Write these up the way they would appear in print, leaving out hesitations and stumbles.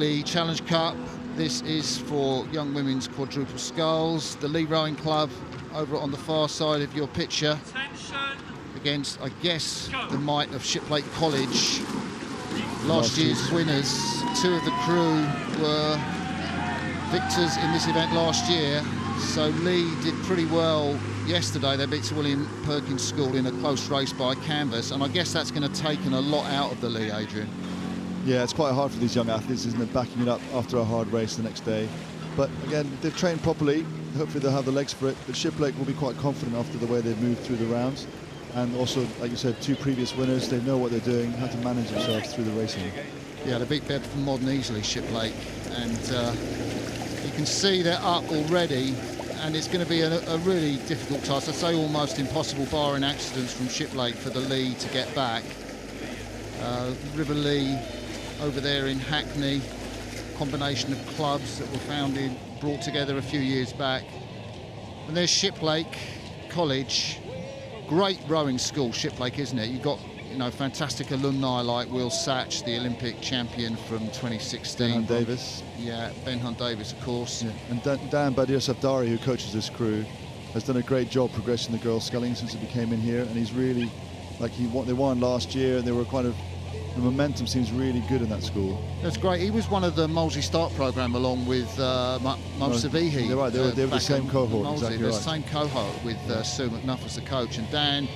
The Challenge Cup, this is for young women's quadruple sculls. The Lea Rowing Club over on the far side of your picture. Against, I guess, the might of Shiplake College. Last year's winners. Two of the crew were victors in this event last year. So Lee did pretty well yesterday. They beat Sir William Perkins School in a close race by canvas. And I guess that's going to take a lot out of the Lee, Adrian. Yeah, it's quite hard for these young athletes, isn't it, backing it up after a hard race the next day. But again, if they've trained properly, hopefully they'll have the legs for it. But Shiplake will be quite confident after the way they've moved through the rounds. And also, like you said, two previous winners, they know what they're doing, how to manage themselves through the racing. Yeah, they beat Bedford Modern easily, Shiplake. And you can see they're up already. And it's going to be a really difficult task. I'd say almost impossible, barring accidents from Shiplake, for the Lee to get back. River Lee over there in Hackney, combination of clubs that were brought together a few years back. And there's Shiplake College, great rowing school, Shiplake, isn't it? You've got, fantastic alumni like Will Satch, the Olympic champion from 2016. Ben Hunt Davis. Yeah, Ben Hunt Davis, of course. Yeah. And Dan Badir Safdari, who coaches this crew, has done a great job progressing the girls' sculling since he came in here, and he's really, they won last year, and they were the momentum seems really good in that school. That's great. He was one of the Molesey Start programme along with Mo Savihi. They're right, they were the same cohort. Exactly the right. same cohort with Sue McNuff as the coach. And Dan,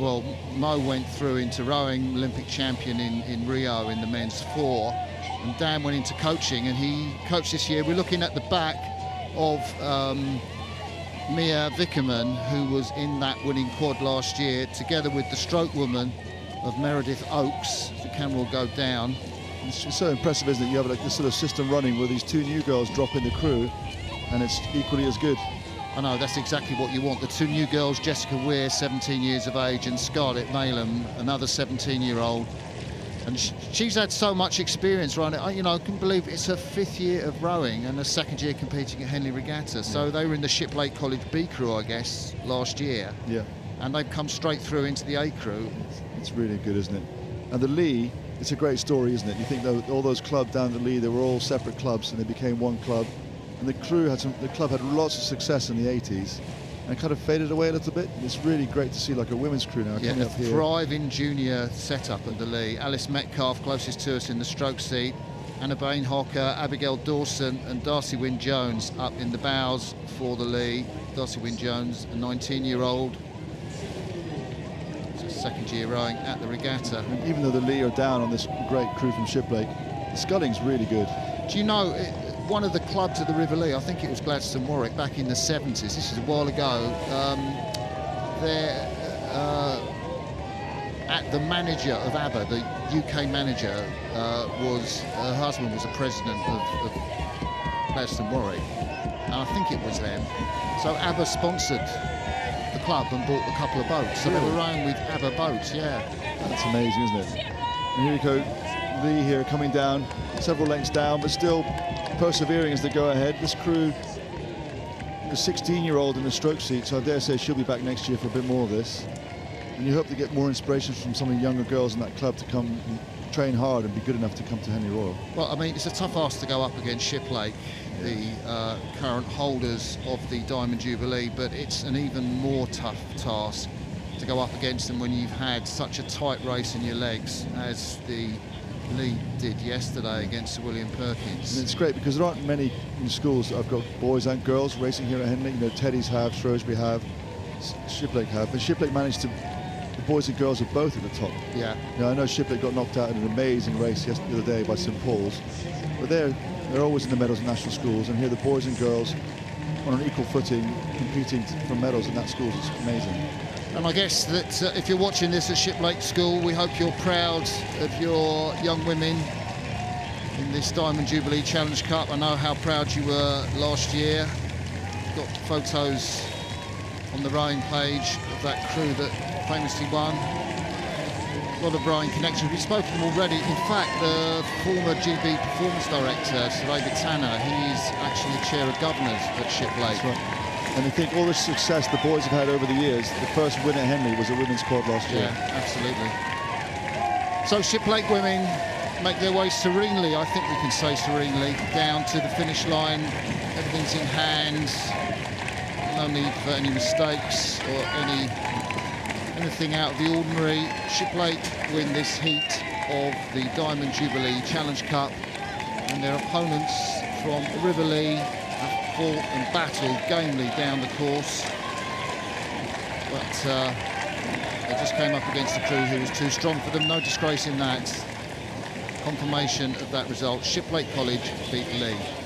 well, Mo went through into rowing, Olympic champion in Rio in the men's 4. And Dan went into coaching, and he coached this year. We're looking at the back of Mia Vickerman, who was in that winning quad last year, together with the stroke woman of Meredith Oakes. The camera will go down. It's so impressive, isn't it? You have this sort of system running where these two new girls drop in the crew, and it's equally as good. I know, that's exactly what you want. The two new girls, Jessica Weir, 17 years of age, and Scarlett Malem, another 17-year-old. And she's had so much experience running. I can believe it's her 5th year of rowing and her 2nd year competing at Henley Regatta. So they were in the Shiplake College B crew, I guess, last year. Yeah. And they've come straight through into the A crew. It's really good, isn't it? And the Lee, it's a great story, isn't it? You think that all those clubs down the Lee, they were all separate clubs, and they became one club. And the club had lots of success in the 80s, and kind of faded away a little bit. And it's really great to see like a women's crew now coming up here. Thriving junior setup at the Lee. Alice Metcalf closest to us in the stroke seat. Anna Bain Hocker, Abigail Dawson, and Darcy Wynne Jones up in the bows for the Lee. Darcy Wynne Jones, a 19-year-old. 2nd year rowing at the regatta. And even though the Lee are down on this great crew from Shiplake, the sculling's really good. Do you know, one of the clubs of the River Lee, I think it was Gladstone Warwick back in the 70s, this is a while ago, the manager of ABBA, the UK manager, her husband was a president of Gladstone Warwick, and I think it was them. So ABBA sponsored the club and bought a couple of boats. So they were rowing with ABBA boats, yeah. That's amazing, isn't it? And here we go, Lee here coming down, several lengths down, but still persevering as they go ahead. This crew, a 16-year-old in the stroke seat, so I dare say she'll be back next year for a bit more of this. And you hope to get more inspiration from some of the younger girls in that club to come and train hard and be good enough to come to Henley Royal. Well, I mean, it's a tough ask to go up against Shiplake, the current holders of the Diamond Jubilee, but it's an even more tough task to go up against them when you've had such a tight race in your legs as the Lee did yesterday against Sir William Perkins. And it's great because there aren't many in schools that have got boys and girls racing here at Henley. Teddy's have, Shrewsbury have, Shiplake have, but Shiplake managed to, the boys and girls are both at the top. Yeah. I know Shiplake got knocked out in an amazing race the other day by St Paul's, but they're always in the medals in national schools, and here the boys and girls on an equal footing competing for medals in that schools is amazing. And I guess that if you're watching this at Shiplake School, we hope you're proud of your young women in this Diamond Jubilee Challenge Cup. I know how proud you were last year. Got photos on the rowing page of that crew that famously won. A lot of rowing connections. We've spoken to them already. In fact, the former GB Performance Director, Sir David Tanner, he's actually the Chair of Governors at Shiplake. That's right. And I think all the success the boys have had over the years, the first win at Henley was a women's quad last year. Yeah, absolutely. So Shiplake women make their way serenely, I think we can say serenely, down to the finish line. Everything's in hand. No need for any mistakes or anything out of the ordinary. Shiplake win this heat of the Diamond Jubilee Challenge Cup, and their opponents from River Lea have fought and battled gamely down the course, but they just came up against a crew who was too strong for them. No disgrace in that. Confirmation of that result. Shiplake College beat Lea.